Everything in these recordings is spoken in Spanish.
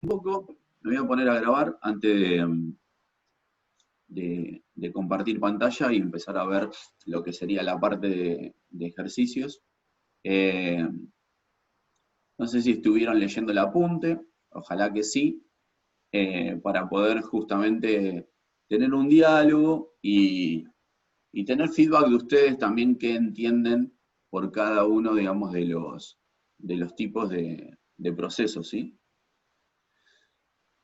Un poco, me voy a poner a grabar antes de compartir pantalla y empezar a ver lo que sería la parte de ejercicios. Eh, no sé si estuvieron leyendo el apunte, ojalá que sí, para poder justamente tener un diálogo y tener feedback de ustedes también que entienden por cada uno, digamos, de los tipos de procesos, ¿sí?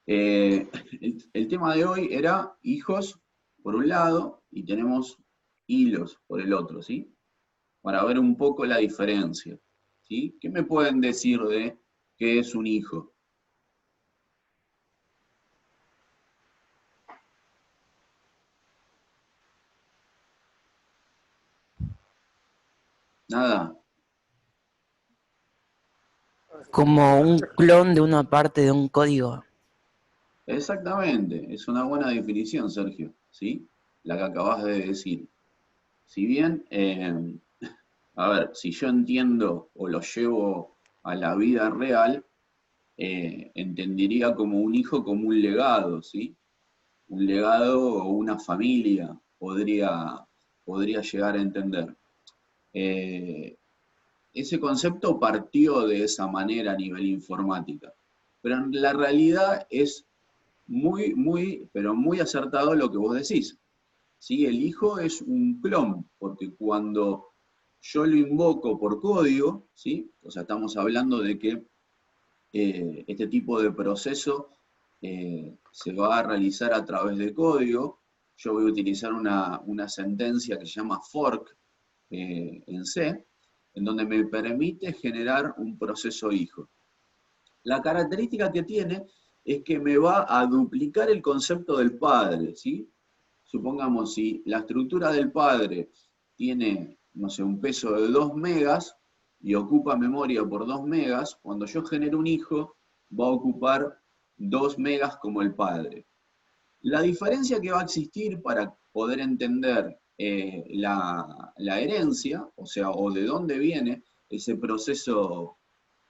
El tema de hoy era hijos por un lado y tenemos hilos por el otro, ¿sí? Para ver un poco la diferencia, ¿sí? ¿Qué me pueden decir de qué es un hijo? Nada, Como un clon de una parte de un código. exactamente, es una buena definición, Sergio, ¿sí? La que acabas de decir. Si bien, a ver, si yo entiendo o lo llevo a la vida real, entendería como un hijo como un legado, ¿sí? Un legado o una familia podría llegar a entender. Eh, Ese concepto partió de esa manera a nivel informática, pero en la realidad es pero muy acertado lo que vos decís. ¿Sí? El hijo es un clon, porque cuando yo lo invoco por código, ¿sí? O sea, estamos hablando de que este tipo de proceso se va a realizar a través de código. Yo voy a utilizar una sentencia que se llama fork en C, en donde me permite generar un proceso hijo. La característica que tiene es que me va a duplicar el concepto del padre, ¿sí? Supongamos, si la estructura del padre tiene, no sé, un peso de 2 megas y ocupa memoria por 2 megas, cuando yo genero un hijo va a ocupar 2 megas como el padre. La diferencia que va a existir para poder entender la herencia, o sea, o de dónde viene ese proceso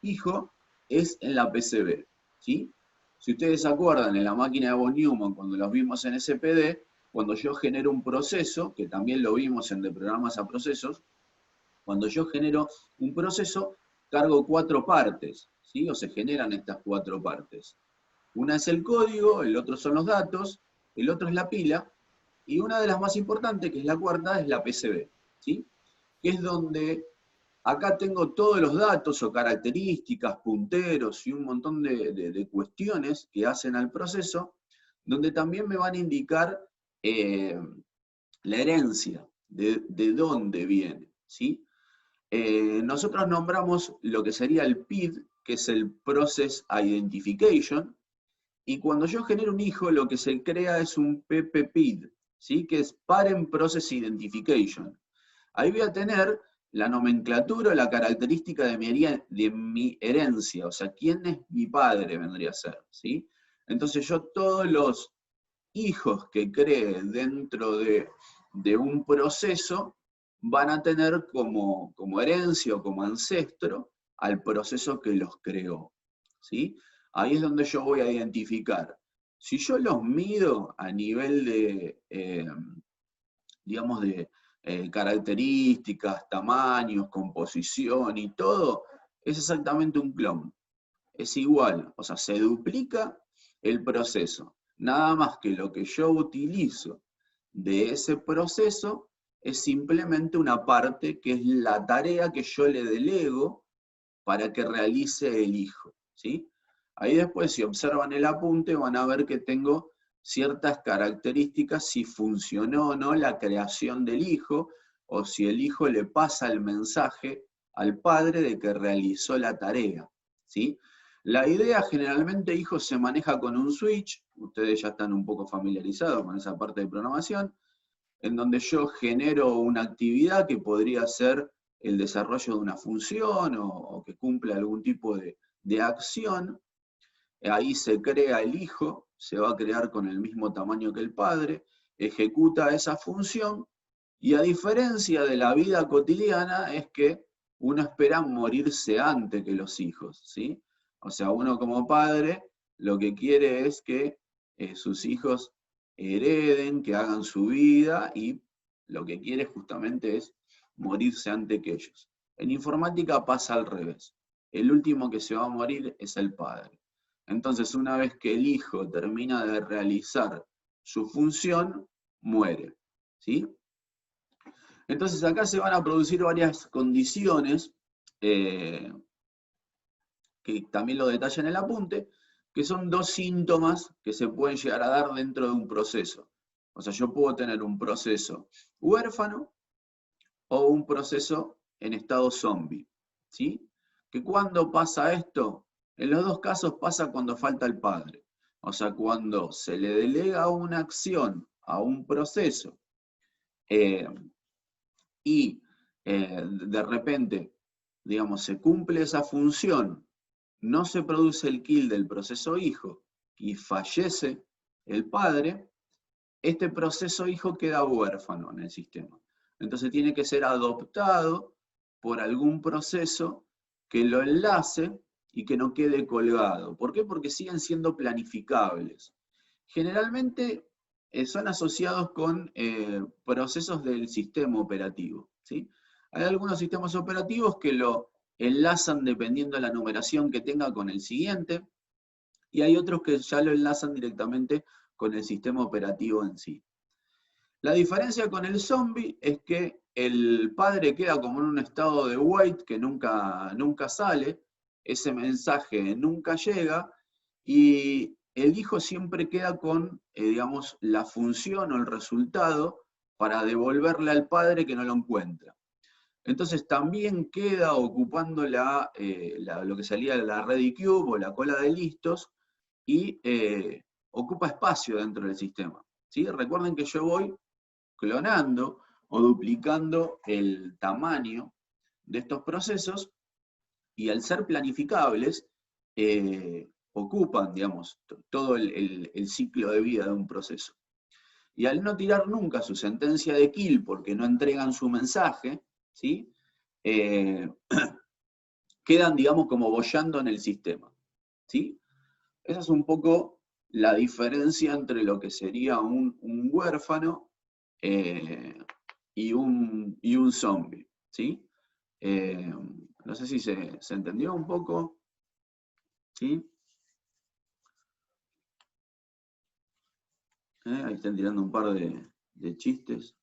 hijo, es en la PCB, ¿sí? Si ustedes se acuerdan, en la máquina de von Neumann, cuando los vimos en SPD, cuando yo genero un proceso, que también lo vimos en de programas a procesos, cuando yo genero un proceso, cargo 4 partes, ¿sí? O se generan estas 4 partes. Una es el código, el otro son los datos, el otro es la pila, y una de las más importantes, que es la cuarta, es la PCB, ¿sí? Que es donde acá tengo todos los datos o características, punteros y un montón de cuestiones que hacen al proceso, donde también me van a indicar eh, la herencia, de dónde viene, ¿sí? Nosotros nombramos lo que sería el PID, que es el Process Identification, y cuando yo genero un hijo, lo que se crea es un PPPID, ¿sí? Que es Parent Process Identification. Ahí voy a tener la nomenclatura, la característica de mi herencia, o sea, quién es mi padre vendría a ser, ¿sí? Entonces yo todos los hijos que cree dentro de un proceso van a tener como herencia o como ancestro al proceso que los creó, ¿sí? Ahí es donde yo voy a identificar. Si yo los mido a nivel digamos, de características, tamaños, composición y todo, es exactamente un clon. Es igual, o sea, se duplica el proceso. Nada más que lo que yo utilizo de ese proceso es simplemente una parte que es la tarea que yo le delego para que realice el hijo, ¿sí? Ahí después, si observan el apunte, van a ver que tengo ciertas características si funcionó o no la creación del hijo, o si el hijo le pasa el mensaje al padre de que realizó la tarea, ¿sí? La idea generalmente, hijo, se maneja con un switch, ustedes ya están un poco familiarizados con esa parte de programación, en donde yo genero una actividad que podría ser el desarrollo de una función o que cumpla algún tipo de acción. Ahí se crea el hijo, se va a crear con el mismo tamaño que el padre, ejecuta esa función y a diferencia de la vida cotidiana es que uno espera morirse antes que los hijos, ¿sí? O sea, uno como padre lo que quiere es que sus hijos hereden, que hagan su vida, y lo que quiere justamente es morirse antes que ellos. En informática pasa al revés. El último que se va a morir es el padre. Entonces, una vez que el hijo termina de realizar su función, muere. ¿Sí? Entonces, acá se van a producir varias condiciones, que también lo detalla en el apunte, que son dos síntomas que se pueden llegar a dar dentro de un proceso. O sea, yo puedo tener un proceso huérfano o un proceso en estado zombie. ¿Sí? ¿Que cuándo pasa esto? En los dos casos pasa cuando falta el padre. O sea, cuando se le delega una acción a un proceso eh, y de repente, digamos, se cumple esa función, no se produce el kill del proceso hijo y fallece el padre, este proceso hijo queda huérfano en el sistema. Entonces tiene que ser adoptado por algún proceso que lo enlace y que no quede colgado. ¿Por qué? Porque siguen siendo planificables. Generalmente son asociados con procesos del sistema operativo. ¿Sí? Hay algunos sistemas operativos que lo enlazan dependiendo de la numeración que tenga con el siguiente, y hay otros que ya lo enlazan directamente con el sistema operativo en sí. La diferencia con el zombie es que el padre queda como en un estado de wait que nunca sale, ese mensaje nunca llega, y el hijo siempre queda con, digamos, la función o el resultado para devolverle al padre que no lo encuentra. Entonces también queda ocupando lo que salía de la ready queue o la cola de listos, y ocupa espacio dentro del sistema. ¿Sí? Recuerden que yo voy clonando o duplicando el tamaño de estos procesos, y al ser planificables, ocupan, digamos, todo el ciclo de vida de un proceso. Y al no tirar nunca su sentencia de kill porque no entregan su mensaje, ¿sí? Quedan, digamos, como boyando en el sistema. ¿Sí? Esa es un poco la diferencia entre lo que sería un huérfano y un zombie. ¿Sí? No sé si se entendió un poco. ¿Sí? Ahí están tirando un par de chistes,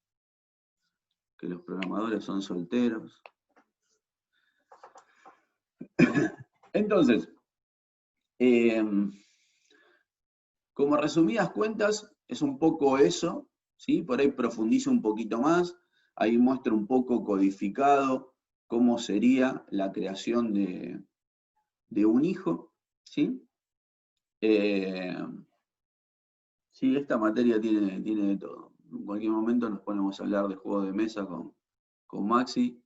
que los programadores son solteros. Entonces, como resumidas cuentas, es un poco eso, ¿sí? Por ahí profundizo un poquito más, ahí muestro un poco codificado cómo sería la creación de un hijo, ¿sí? Sí, esta materia tiene de todo. En cualquier momento nos ponemos a hablar de juegos de mesa con Maxi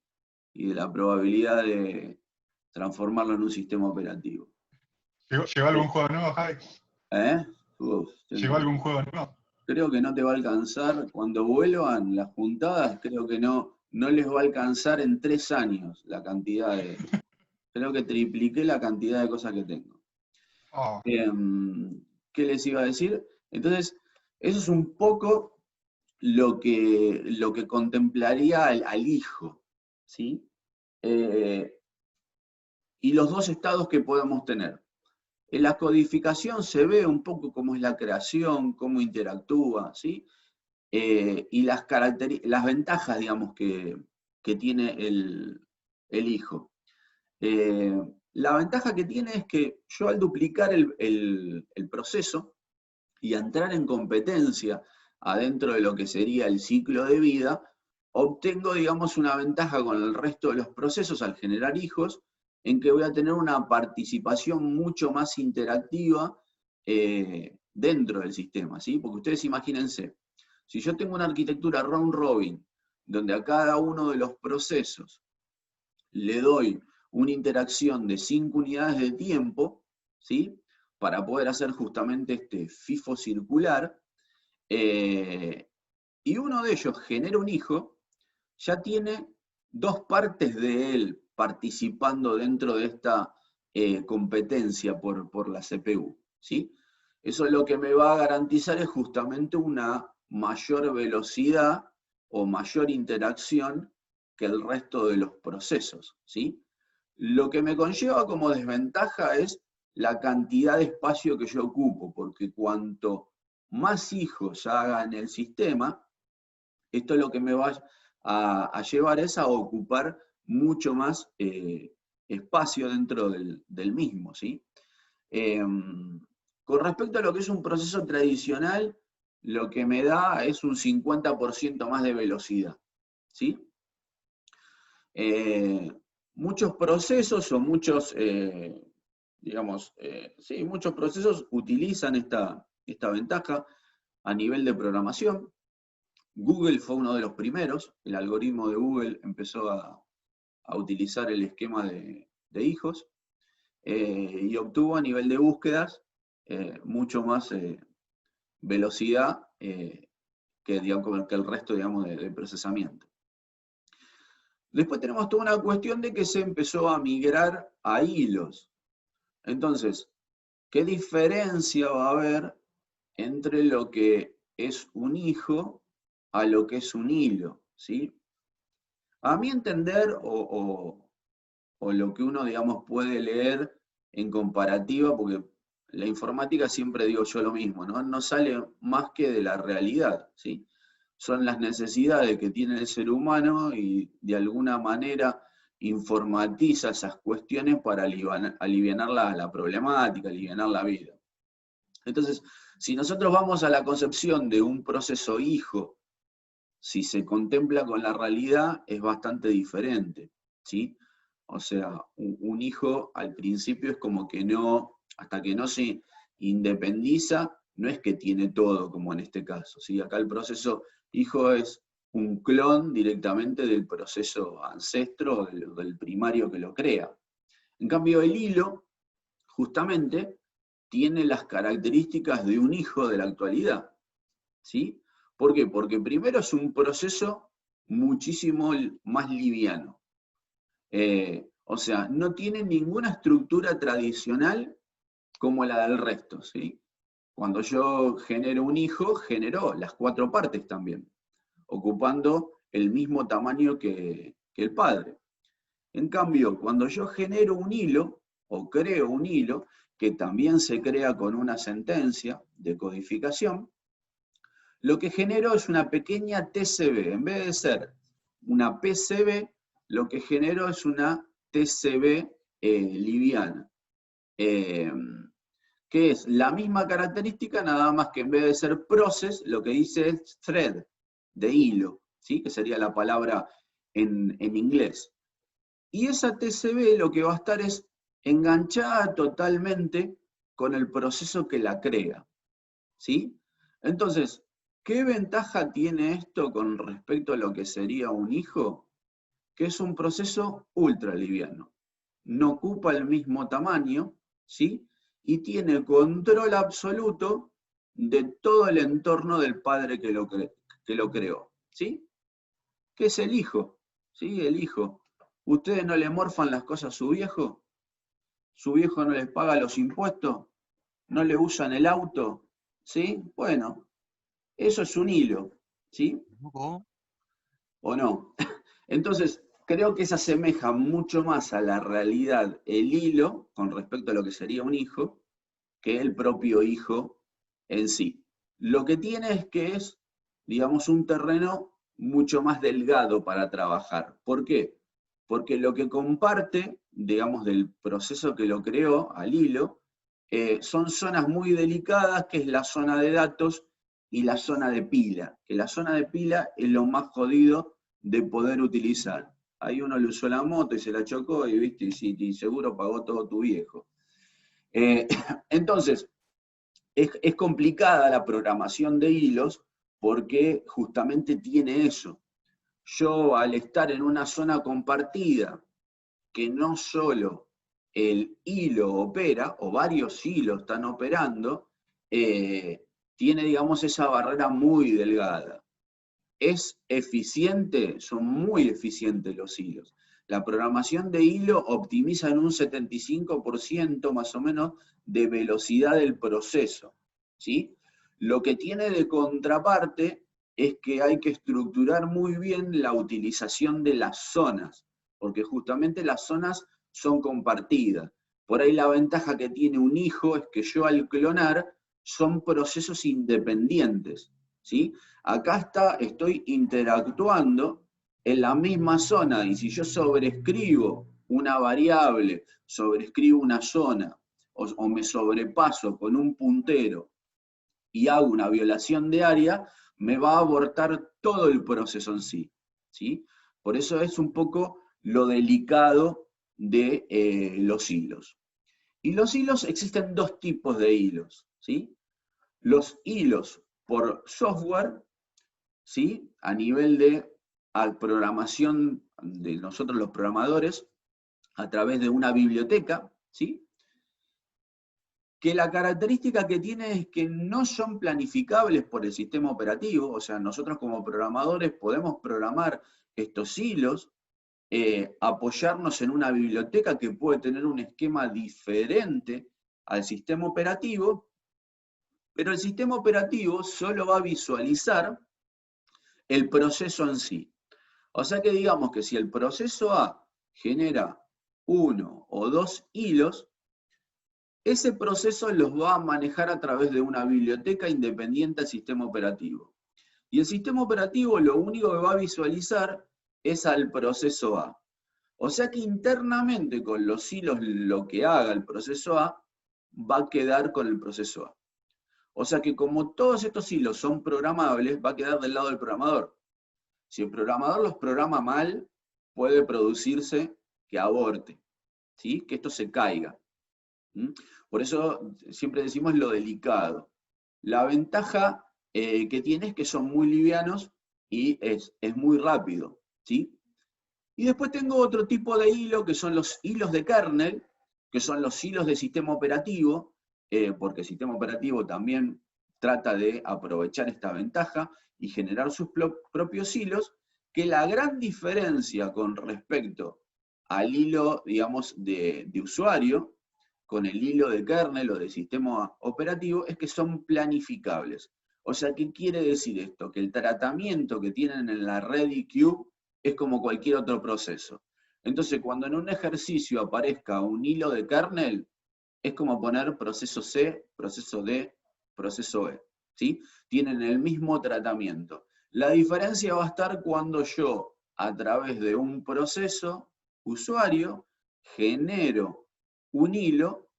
y de la probabilidad de transformarlo en un sistema operativo. ¿Llegó algún juego nuevo, Javi? Uf, ¿Llegó algún juego nuevo? creo que no te va a alcanzar. Cuando vuelvan las juntadas, creo que no les va a alcanzar en 3 años la cantidad de... Creo que tripliqué la cantidad de cosas que tengo. Oh. ¿Qué les iba a decir? Entonces, eso es un poco lo que contemplaría al hijo, ¿sí? Y los dos estados que podemos tener. En la codificación se ve un poco cómo es la creación, cómo interactúa, ¿sí? Y las ventajas, digamos, que tiene el hijo. La ventaja que tiene es que yo, al duplicar el proceso y entrar en competencia adentro de lo que sería el ciclo de vida, obtengo, digamos, una ventaja con el resto de los procesos al generar hijos, en que voy a tener una participación mucho más interactiva dentro del sistema, ¿sí? Porque ustedes imagínense, si yo tengo una arquitectura round robin, donde a cada uno de los procesos le doy una interacción de 5 unidades de tiempo, ¿sí? Para poder hacer justamente este FIFO circular, y uno de ellos genera un hijo, ya tiene 2 partes de él participando dentro de esta competencia por la CPU, ¿sí? Eso lo que me va a garantizar es justamente una mayor velocidad o mayor interacción que el resto de los procesos, ¿sí? Lo que me conlleva como desventaja es la cantidad de espacio que yo ocupo, porque cuanto más hijos haga en el sistema, esto lo que me va a llevar es a ocupar mucho más espacio dentro del mismo, ¿sí? Con respecto a lo que es un proceso tradicional, lo que me da es un 50% más de velocidad, ¿sí? Muchos procesos o muchos, sí, muchos procesos utilizan esta ventaja a nivel de programación. Google fue uno de los primeros, el algoritmo de Google empezó a utilizar el esquema de hijos, y obtuvo a nivel de búsquedas mucho más velocidad que el resto, digamos, de procesamiento. Después tenemos toda una cuestión de que se empezó a migrar a hilos. Entonces, ¿qué diferencia va a haber entre lo que es un hijo a lo que es un hilo? ¿Sí? A mi entender, o lo que uno, digamos, puede leer en comparativa, porque la informática siempre digo yo lo mismo, ¿no? No sale más que de la realidad, ¿sí? Son las necesidades que tiene el ser humano y de alguna manera informatiza esas cuestiones para alivianar la problemática, alivianar la vida. Entonces, si nosotros vamos a la concepción de un proceso hijo, si se contempla con la realidad, es bastante diferente, ¿sí? O sea, un hijo al principio es como que no, hasta que no se independiza, no es que tiene todo, como en este caso, ¿sí? Acá el proceso hijo es un clon directamente del proceso ancestro, del primario que lo crea. En cambio, el hilo, justamente, tiene las características de un hijo de la actualidad, ¿sí? ¿Por qué? Porque primero es un proceso muchísimo más liviano. O sea, no tiene ninguna estructura tradicional como la del resto, ¿sí? Cuando yo genero un hijo, genero las 4 partes también, ocupando el mismo tamaño que el padre. En cambio, cuando yo genero un hilo, o creo un hilo, que también se crea con una sentencia de codificación, lo que genero es una pequeña TCB. En vez de ser una PCB, lo que genero es una TCB liviana, que es la misma característica, nada más que en vez de ser process, lo que dice es thread, de hilo, ¿sí? Que sería la palabra en inglés. Y esa TCB lo que va a estar es enganchada totalmente con el proceso que la crea, ¿sí? Entonces, ¿qué ventaja tiene esto con respecto a lo que sería un hijo? Que es un proceso ultra liviano. No ocupa el mismo tamaño, ¿sí? Y tiene control absoluto de todo el entorno del padre que lo creó, ¿sí? ¿Qué es el hijo? ¿Sí? El hijo. ¿Ustedes no le morfan las cosas a su viejo? ¿Su viejo no les paga los impuestos? ¿No le usan el auto? ¿Sí? Bueno, eso es un hilo, ¿sí? ¿O no? Entonces, creo que se asemeja mucho más a la realidad el hilo con respecto a lo que sería un hijo que el propio hijo en sí. Lo que tiene es que es, digamos, un terreno mucho más delgado para trabajar. ¿Por qué? Porque lo que comparte, digamos, del proceso que lo creó al hilo, son zonas muy delicadas, que es la zona de datos y la zona de pila, que la zona de pila es lo más jodido de poder utilizar. Ahí uno le usó la moto y se la chocó y, ¿viste? Y seguro pagó todo tu viejo. Entonces, es complicada la programación de hilos porque justamente tiene eso. Yo, al estar en una zona compartida, que no solo el hilo opera, o varios hilos están operando, tiene, digamos, esa barrera muy delgada. ¿Es eficiente? Son muy eficientes los hilos. La programación de hilo optimiza en un 75% más o menos de velocidad del proceso, ¿sí? Lo que tiene de contraparte es que hay que estructurar muy bien la utilización de las zonas, porque justamente las zonas son compartidas. Por ahí la ventaja que tiene un hijo es que yo al clonar son procesos independientes, ¿sí? Acá estoy interactuando en la misma zona, y si yo sobrescribo una variable, sobrescribo una zona, o me sobrepaso con un puntero y hago una violación de área, me va a abortar todo el proceso en sí, ¿sí? Por eso es un poco lo delicado de los hilos. Y los hilos, existen dos tipos de hilos, ¿sí? Los hilos por software, ¿sí? A nivel de programación de nosotros los programadores, a través de una biblioteca, ¿sí? Que la característica que tiene es que no son planificables por el sistema operativo, o sea, nosotros como programadores podemos programar estos hilos, apoyarnos en una biblioteca que puede tener un esquema diferente al sistema operativo, pero el sistema operativo solo va a visualizar el proceso en sí. O sea que digamos que si el proceso A genera 1 o 2 hilos, ese proceso los va a manejar a través de una biblioteca independiente del sistema operativo. Y el sistema operativo lo único que va a visualizar es al proceso A. O sea que internamente con los hilos lo que haga el proceso A va a quedar con el proceso A. O sea que como todos estos hilos son programables, va a quedar del lado del programador. Si el programador los programa mal, puede producirse que aborte, ¿sí? Que esto se caiga. ¿Mm? Por eso siempre decimos lo delicado. La ventaja que tiene es que son muy livianos y es muy rápido, ¿sí? Y después tengo otro tipo de hilo, que son los hilos de kernel, que son los hilos de sistema operativo, porque el sistema operativo también trata de aprovechar esta ventaja y generar sus propios hilos, que la gran diferencia con respecto al hilo, digamos, de usuario, con el hilo de kernel o de sistema operativo, es que son planificables. O sea, ¿qué quiere decir esto? Que el tratamiento que tienen en la red EQ es como cualquier otro proceso. Entonces, cuando en un ejercicio aparezca un hilo de kernel, es como poner proceso C, proceso D, proceso E, ¿sí? Tienen el mismo tratamiento. La diferencia va a estar cuando yo, a través de un proceso usuario, genero un hilo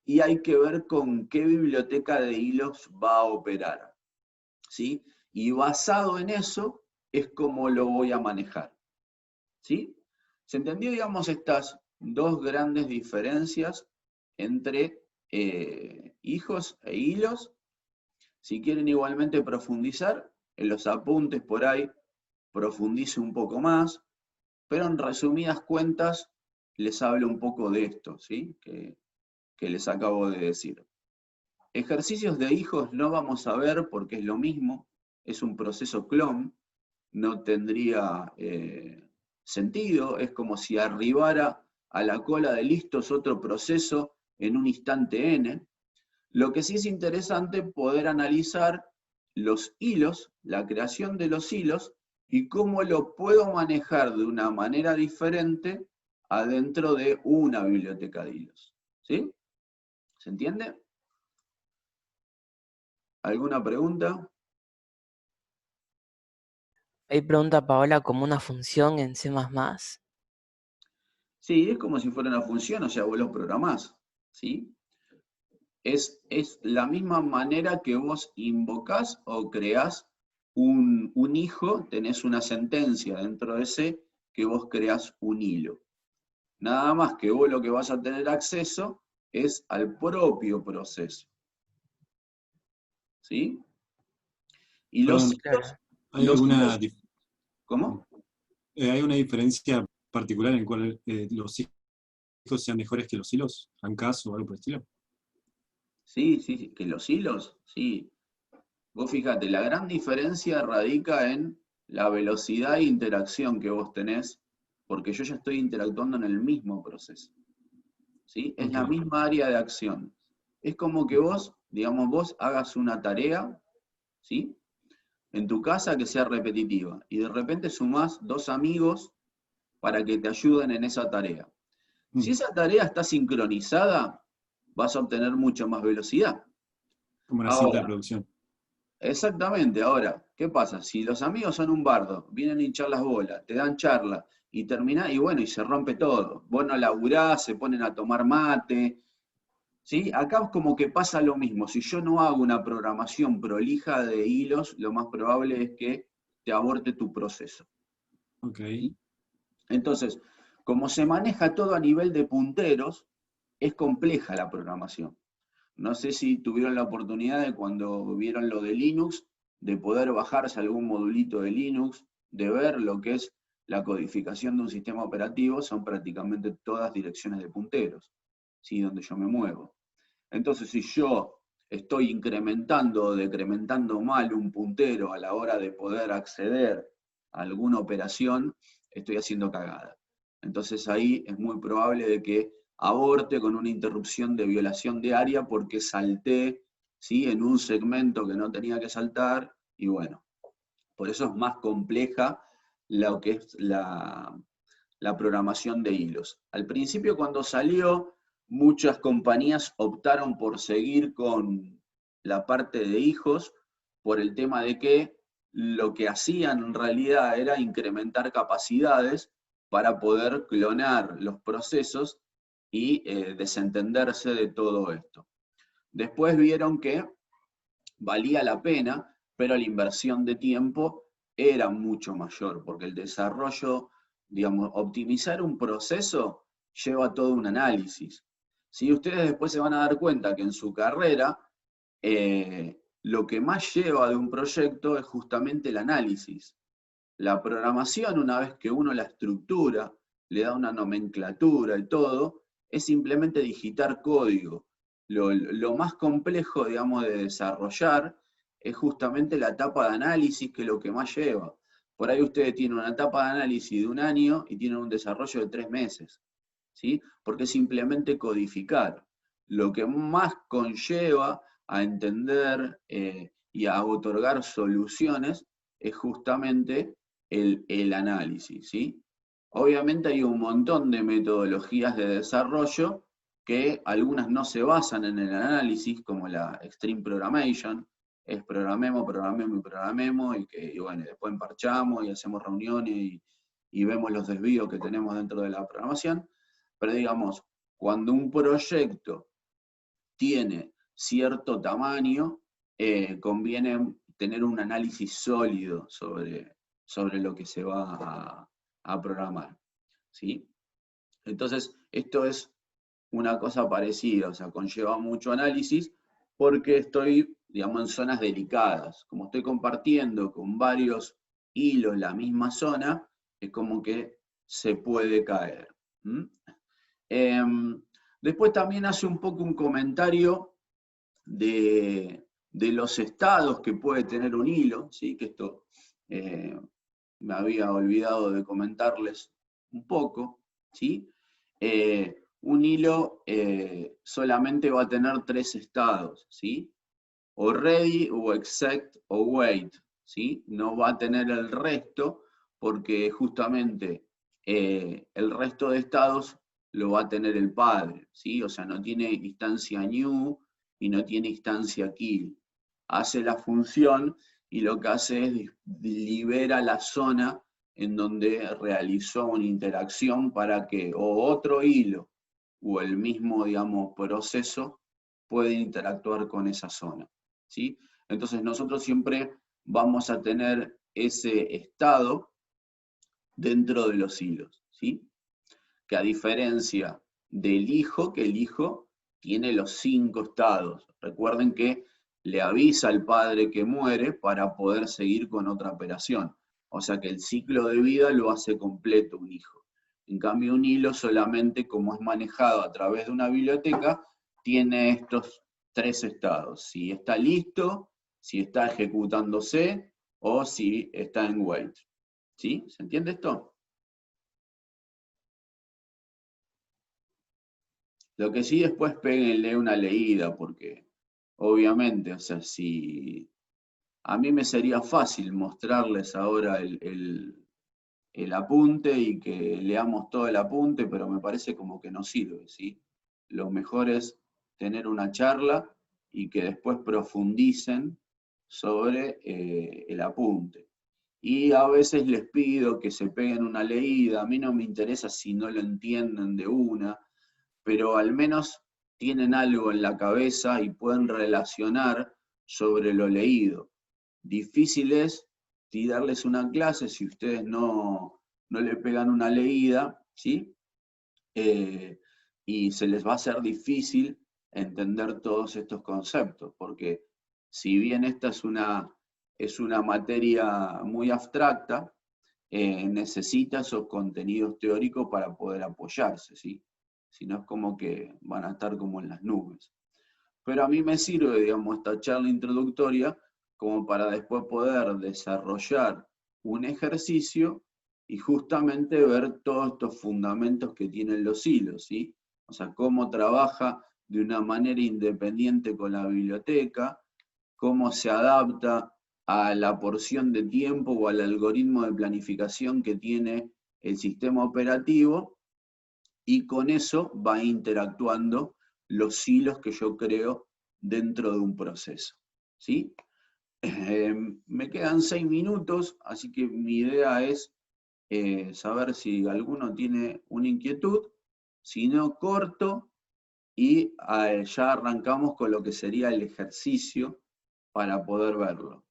y hay que ver con qué biblioteca de hilos va a operar, ¿sí? Y basado en eso es como lo voy a manejar, ¿sí? ¿Se entendió, digamos, estas dos grandes diferencias entre hijos e hilos? Si quieren igualmente profundizar, en los apuntes por ahí profundice un poco más, pero en resumidas cuentas les hablo un poco de esto, ¿sí? Que les acabo de decir. Ejercicios de hijos no vamos a ver porque es lo mismo, es un proceso clon, no tendría sentido, es como si arribara a la cola de listos otro proceso en un instante n. Lo que sí es interesante poder analizar los hilos, la creación de los hilos, y cómo lo puedo manejar de una manera diferente adentro de una biblioteca de hilos. ¿Sí? ¿Se entiende? ¿Alguna pregunta? Ahí pregunta Paola como una función en C++. Sí, es como si fuera una función, o sea, vos lo programás, ¿sí? Es la misma manera que vos invocás o creás un hijo, tenés una sentencia dentro de ese que vos creás un hilo. Nada más que vos lo que vas a tener acceso es al propio proceso. ¿Sí? Y los Perdón, hilos, ¿hay los alguna, hilos, ¿cómo? hay una diferencia particular en cual los hijos sean mejores que los hilos? ¿ANCAS o algo por el estilo? Sí, sí, sí, que los hilos, sí. Vos fíjate, la gran diferencia radica en la velocidad de interacción que vos tenés porque yo ya estoy interactuando en el mismo proceso. ¿Sí? Es la Ok. misma área de acción. Es como que vos, digamos, vos hagas una tarea, ¿sí? En tu casa que sea repetitiva, y de repente sumás 2 amigos para que te ayuden en esa tarea. Si esa tarea está sincronizada, vas a obtener mucho más velocidad. Como una cinta de Ahora, producción. exactamente, ahora, ¿qué pasa? Si los amigos son un bardo, vienen a hinchar las bolas, te dan charla, y terminás, y bueno, y se rompe todo. Vos no laburás, se ponen a tomar mate, ¿sí? Acá es como que pasa lo mismo. Si yo no hago una programación prolija de hilos, lo más probable es que te aborte tu proceso. Ok. ¿Sí? Entonces, como se maneja todo a nivel de punteros, es compleja la programación. No sé si tuvieron la oportunidad de cuando vieron lo de Linux, de poder bajarse algún modulito de Linux, de ver lo que es la codificación de un sistema operativo, son prácticamente todas direcciones de punteros, ¿sí? Donde yo me muevo. Entonces, si yo estoy incrementando o decrementando mal un puntero a la hora de poder acceder a alguna operación, estoy haciendo cagada. Entonces ahí es muy probable de que aborte con una interrupción de violación de área porque salté, ¿sí? En un segmento que no tenía que saltar, y bueno, por eso es más compleja lo que es la programación de hilos. Al principio, cuando salió, muchas compañías optaron por seguir con la parte de hijos por el tema de que lo que hacían en realidad era incrementar capacidades para poder clonar los procesos y desentenderse de todo esto. Después vieron que valía la pena, pero la inversión de tiempo era mucho mayor, porque el desarrollo, digamos, optimizar un proceso lleva todo un análisis. Si ustedes después se van a dar cuenta que en su carrera lo que más lleva de un proyecto es justamente el análisis. La programación, una vez que uno la estructura, le da una nomenclatura y todo, es simplemente digitar código. Lo más complejo, digamos, de desarrollar es justamente la etapa de análisis, que es lo que más lleva. Por ahí ustedes tienen una etapa de análisis de 1 año y tienen un desarrollo de 3 meses, ¿sí? Porque es simplemente codificar. Lo que más conlleva a entender y a otorgar soluciones es justamente el análisis, ¿sí? Obviamente hay un montón de metodologías de desarrollo que algunas no se basan en el análisis, como la Extreme Programmation, es programemos, programemos y programemos, y bueno, después emparchamos y hacemos reuniones y vemos los desvíos que tenemos dentro de la programación, pero digamos, cuando un proyecto tiene cierto tamaño, conviene tener un análisis sólido sobre lo que se va a programar, ¿sí? Entonces, esto es una cosa parecida, o sea, conlleva mucho análisis porque estoy, digamos, en zonas delicadas. Como estoy compartiendo con varios hilos la misma zona, es como que se puede caer. Después también hace un poco un comentario de los estados que puede tener un hilo, ¿sí? Que esto me había olvidado de comentarles un poco, ¿sí? Un hilo solamente va a tener 3 estados, ¿sí? O ready, o exec, o wait, ¿sí? No va a tener el resto porque justamente el resto de estados lo va a tener el padre, ¿sí? O sea, no tiene instancia new y no tiene instancia kill. Hace la función y lo que hace es libera la zona en donde realizó una interacción para que o otro hilo o el mismo, digamos, proceso pueda interactuar con esa zona, ¿sí? Entonces nosotros siempre vamos a tener ese estado dentro de los hilos, ¿sí? Que a diferencia del hijo, que el hijo tiene los 5 estados. Recuerden que le avisa al padre que muere para poder seguir con otra operación. O sea que el ciclo de vida lo hace completo un hijo. En cambio, un hilo solamente, como es manejado a través de una biblioteca, tiene estos 3 estados. Si está listo, si está ejecutándose o si está en wait. ¿Sí? ¿Se entiende esto? Lo que sí después péguenle una leída, porque obviamente, o sea, si a mí me sería fácil mostrarles ahora el apunte y que leamos todo el apunte, pero me parece como que no sirve, ¿sí? Lo mejor es tener una charla y que después profundicen sobre el apunte. Y a veces les pido que se peguen una leída, a mí no me interesa si no lo entienden de una, pero al menos tienen algo en la cabeza y pueden relacionar sobre lo leído. Difícil es tirarles una clase si ustedes no le pegan una leída, ¿sí? Y se les va a hacer difícil entender todos estos conceptos, porque si bien esta es una materia muy abstracta, necesita esos contenidos teóricos para poder apoyarse, ¿sí? Si no es como que van a estar como en las nubes. Pero a mí me sirve, digamos, esta charla introductoria como para después poder desarrollar un ejercicio y justamente ver todos estos fundamentos que tienen los hilos, ¿sí? O sea, cómo trabaja de una manera independiente con la biblioteca, cómo se adapta a la porción de tiempo o al algoritmo de planificación que tiene el sistema operativo, y con eso va interactuando los hilos que yo creo dentro de un proceso, ¿sí? Me quedan 6 minutos, así que mi idea es saber si alguno tiene una inquietud, si no, corto y ya arrancamos con lo que sería el ejercicio para poder verlo.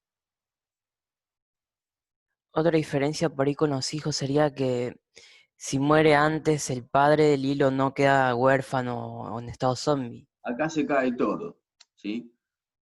Otra diferencia por ahí con los hijos sería que si muere antes el padre del hilo no queda huérfano o en estado zombie. Acá se cae todo, ¿sí?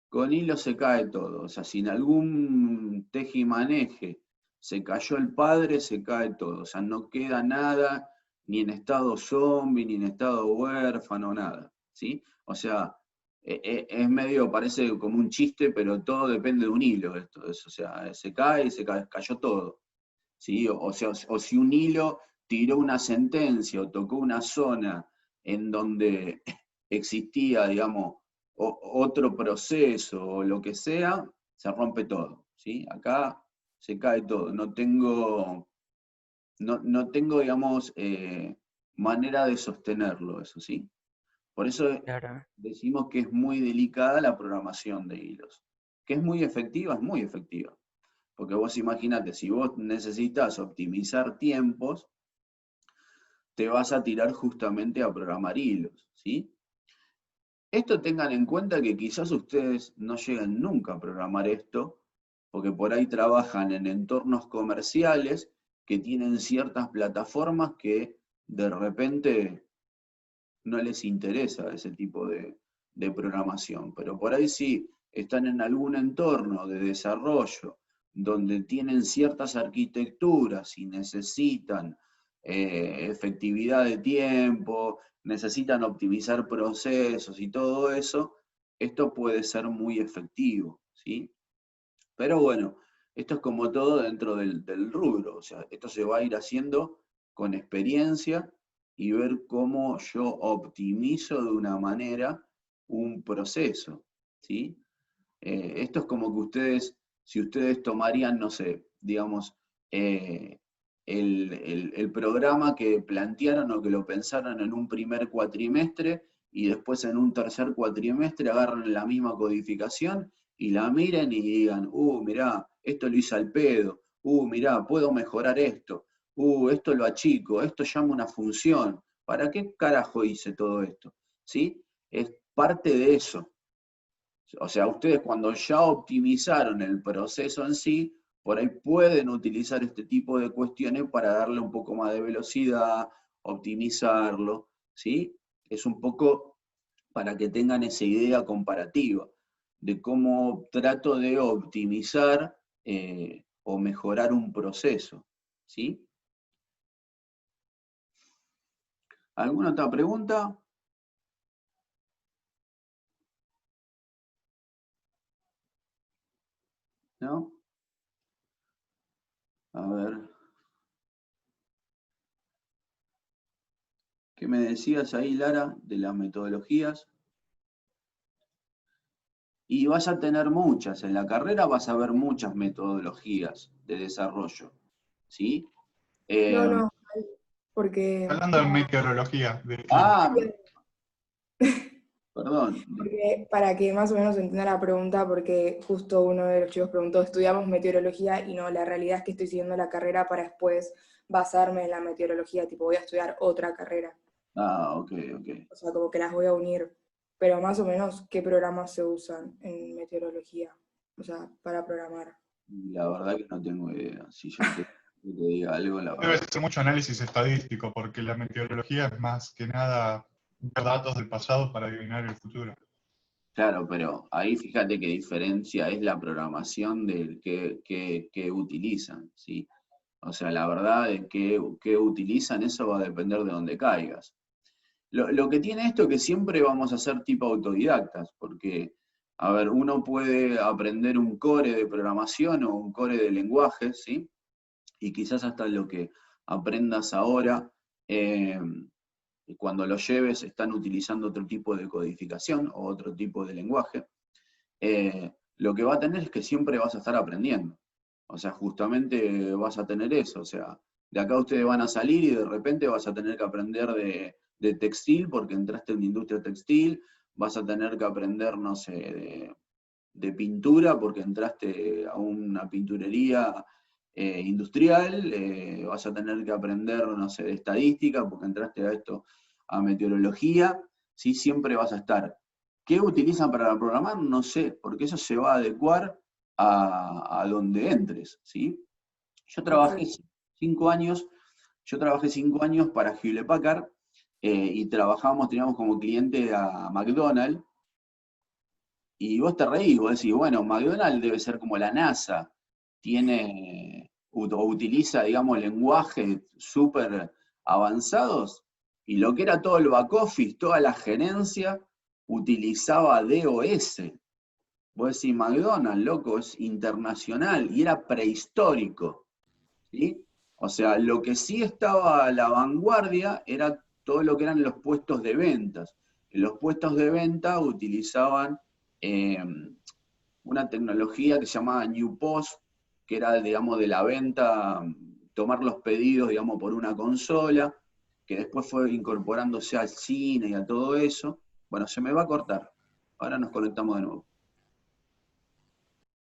Con hilo se cae todo. O sea, si en algún tejimaneje se cayó el padre, se cae todo. O sea, no queda nada, ni en estado zombie, ni en estado huérfano, nada. ¿Sí? O sea, es medio, parece como un chiste, pero todo depende de un hilo esto. O sea, se cae y cayó todo. ¿Sí? O si un hilo tiró una sentencia o tocó una zona en donde existía, digamos, otro proceso o lo que sea, se rompe todo, ¿sí? Acá se cae todo. No tengo digamos, manera de sostenerlo, eso, ¿sí? Por eso Claro. decimos que es muy delicada la programación de hilos. Que es muy efectiva. Porque vos imaginate, si vos necesitas optimizar tiempos, te vas a tirar justamente a programar hilos, ¿sí? Esto tengan en cuenta que quizás ustedes no lleguen nunca a programar esto, porque por ahí trabajan en entornos comerciales que tienen ciertas plataformas que de repente no les interesa ese tipo de programación. Pero por ahí sí están en algún entorno de desarrollo donde tienen ciertas arquitecturas y necesitan efectividad de tiempo, necesitan optimizar procesos y todo eso, esto puede ser muy efectivo, ¿sí? Pero bueno, esto es como todo dentro del rubro, o sea, esto se va a ir haciendo con experiencia y ver cómo yo optimizo de una manera un proceso, ¿sí? Esto es como que ustedes, si ustedes tomarían, no sé, digamos, eh, el programa que plantearon o que lo pensaron en un primer cuatrimestre y después en un tercer cuatrimestre agarran la misma codificación y la miren y digan, mirá, esto lo hice al pedo, mirá, puedo mejorar esto, esto lo achico, esto llama una función, ¿para qué carajo hice todo esto? ¿Sí? Es parte de eso. O sea, ustedes cuando ya optimizaron el proceso en sí, por ahí pueden utilizar este tipo de cuestiones para darle un poco más de velocidad, optimizarlo, ¿sí? Es un poco para que tengan esa idea comparativa de cómo trato de optimizar o mejorar un proceso, ¿sí? ¿Alguna otra pregunta? ¿No? A ver. ¿Qué me decías ahí, Lara, de las metodologías? Y vas a tener muchas, en la carrera vas a ver muchas metodologías de desarrollo, ¿sí? No, Eh, no, porque, Hablando de meteorología, de clima. ah, perdón. porque para que más o menos entienda la pregunta, porque justo uno de los chicos preguntó, estudiamos meteorología y no, la realidad es que estoy siguiendo la carrera para después basarme en la meteorología, tipo voy a estudiar otra carrera, Ah, ok. o sea, como que las voy a unir, pero más o menos, ¿qué programas se usan en meteorología? O sea, para programar. La verdad que no tengo idea. Si yo te diga algo, la Debe verdad. ser mucho análisis estadístico, porque la meteorología es más que nada ver datos del pasado para adivinar el futuro. Claro, pero ahí fíjate qué diferencia es la programación del que utilizan, ¿sí? O sea, la verdad de que utilizan, eso va a depender de dónde caigas. Lo que tiene esto es que siempre vamos a ser tipo autodidactas, porque, a ver, uno puede aprender un core de programación o un core de lenguaje, ¿sí? Y quizás hasta lo que aprendas ahora, cuando lo lleves están utilizando otro tipo de codificación o otro tipo de lenguaje. Lo que va a tener es que siempre vas a estar aprendiendo. O sea, justamente vas a tener eso. O sea, de acá ustedes van a salir y de repente vas a tener que aprender de textil porque entraste en la industria textil, vas a tener que aprender, no sé, de pintura porque entraste a una pinturería industrial, vas a tener que aprender, no sé, de estadística porque entraste a esto, a meteorología, ¿sí? Siempre vas a estar. ¿Qué utilizan para programar? No sé, porque eso se va a adecuar a donde entres, ¿sí? Yo trabajé Perfecto. 5 años, para Hewlett Packard, y teníamos como cliente a McDonald's, y vos te reís, vos decís, bueno, McDonald's debe ser como la NASA, o utiliza, digamos, lenguajes súper avanzados, y lo que era todo el back office, toda la gerencia, utilizaba DOS. Vos decís, McDonald's, loco, es internacional, y era prehistórico, ¿sí? O sea, lo que sí estaba a la vanguardia era todo lo que eran los puestos de ventas. En los puestos de venta utilizaban eh, una tecnología que se llamaba New Post, que era, digamos, de la venta, tomar los pedidos, digamos, por una consola, que después fue incorporándose al cine y a todo eso. Bueno, se me va a cortar. Ahora nos conectamos de nuevo.